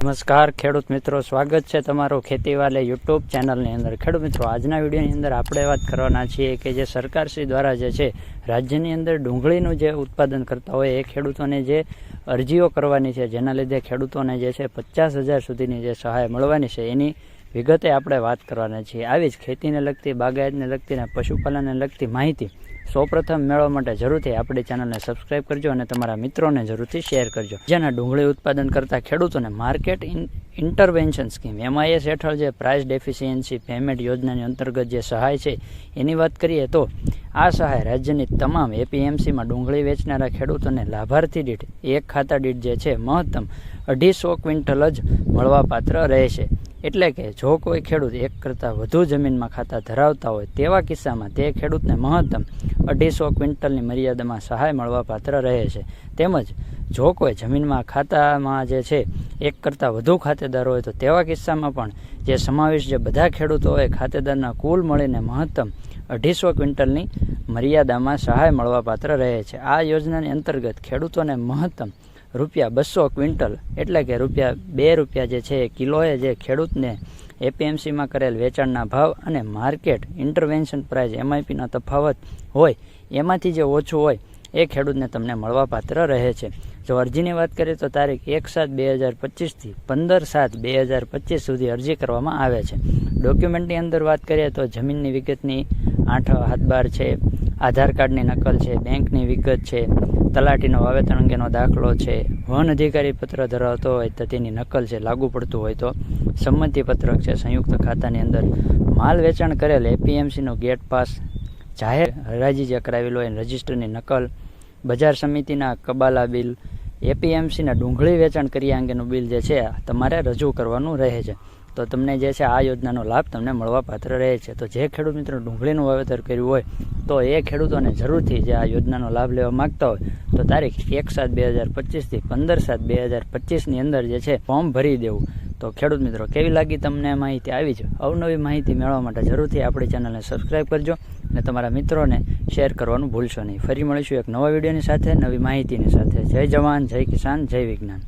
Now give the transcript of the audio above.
નમસ્કાર ખેડૂત મિત્રો, સ્વાગત છે તમારું ખેતીવાલે યુટ્યુબ ચેનલની અંદર। ખેડૂત મિત્રો, આજના વિડીયોની અંદર આપણે વાત કરવાના છીએ કે જે સરકારશ્રી દ્વારા જે છે રાજ્યની અંદર ડુંગળીનું જે ઉત્પાદન કરતા હોય એ ખેડૂતોને જે અરજીઓ કરવાની છે, જેના લીધે ખેડૂતોને જે છે 50,000 સુધીની જે સહાય મળવાની છે એની વિગતે આપણે વાત કરવાના છીએ। આવી જ ખેતીને લગતી, બાગાયતને લગતી અને પશુપાલનને લગતી માહિતી સૌપ્રથમ મેળવવા માટે જરૂરથી આપણી ચેનલને સબસ્ક્રાઇબ કરજો અને તમારા મિત્રોને જરૂરથી શેર કરજો। જેના ડુંગળી ઉત્પાદન કરતા ખેડૂતોને માર્કેટ ઇન્ટરવેન્શન સ્કીમ MIS હેઠળ જે પ્રાઇસ ડેફિશિયન્સી પેમેન્ટ યોજનાની અંતર્ગત જે સહાય છે એની વાત કરીએ તો આ સહાય રાજ્યની તમામ APMCમાં ડુંગળી વેચનારા ખેડૂતોને લાભાર્થી દીઠ એક ખાતા દીઠ જે છે મહત્તમ 250 ક્વિન્ટલ જ મળવાપાત્ર રહેશે। એટલે કે જો કોઈ ખેડૂત એક કરતાં વધુ જમીનમાં ખાતા ધરાવતા હોય તેવા કિસ્સામાં તે ખેડૂતને મહત્તમ 250 ક્વિન્ટલની મર્યાદામાં સહાય મળવાપાત્ર રહે છે। તેમજ જો કોઈ જમીનમાં ખાતામાં જે છે એક કરતાં વધુ ખાતેદાર હોય તો તેવા કિસ્સામાં પણ જે સમાવેશ જે બધા ખેડૂતો હોય ખાતેદારના કુલ મળીને મહત્તમ 250 ક્વિન્ટલની મર્યાદામાં સહાય મળવાપાત્ર રહે છે। આ યોજનાની અંતર્ગત ખેડૂતોને મહત્તમ ₹200 ક્વિન્ટલ એટલે કે ₹2 જે છે કિલોએ જે ખેડૂતને APMCમાં કરેલ વેચાણના ભાવ અને માર્કેટ ઇન્ટરવેન્શન પ્રાઇસ MIPનો તફાવત હોય એમાંથી જે ઓછું હોય એ ખેડૂતને તમને મળવાપાત્ર રહે છે। જો અરજીની વાત કરીએ તો તારીખ 1/7/2025થી 15/7/2025 સુધી અરજી કરવામાં આવે છે। ડોક્યુમેન્ટની અંદર વાત કરીએ તો જમીનની વિગતની 8 હાથબાર છે, આધાર કાર્ડની નકલ છે, બેંકની વિગત છે, તલાટીનો વાવેતર અંગેનો દાખલો છે, વન અધિકારી પત્ર ધરાવતો હોય તો તેની નકલ છે, લાગુ પડતું હોય તો સંમતિ પત્રક છે, સંયુક્ત ખાતાની અંદર માલ વેચાણ કરેલ APMCનો ગેટ પાસ, જાહેર હરાજી જે કરાવેલો હોય રજિસ્ટરની નકલ, બજાર સમિતિના કબાલા બિલ, APMCના ડુંગળી વેચાણ કર્યા અંગેનું બિલ જે છે તમારે રજૂ કરવાનું રહે છે। તો તમને જે છે આ યોજનાનો લાભ તમને મળવાપાત્ર રહે છે। તો જે ખેડૂત મિત્રો ડુંગળીનું વાવેતર કર્યું હોય તો એ ખેડૂતોને જરૂરથી જે આ યોજનાનો લાભ લેવા માગતા હોય તો તારીખ 1/7/2025થી 15/7/2025ની અંદર જે છે ફોર્મ ભરી દેવું। તો ખેડૂત મિત્રો, કેવી લાગી તમને માહિતી? આવી જ અવનવી માહિતી મેળવવા માટે જરૂરથી આપણી ચેનલને સબસ્ક્રાઇબ કરજો અને તમારા મિત્રોને શેર કરવાનું ભૂલશો નહીં। ફરી મળીશું એક નવા વિડીયોની સાથે, નવી માહિતીની સાથે। જય જવાન, જય કિસાન, જય વિજ્ઞાન।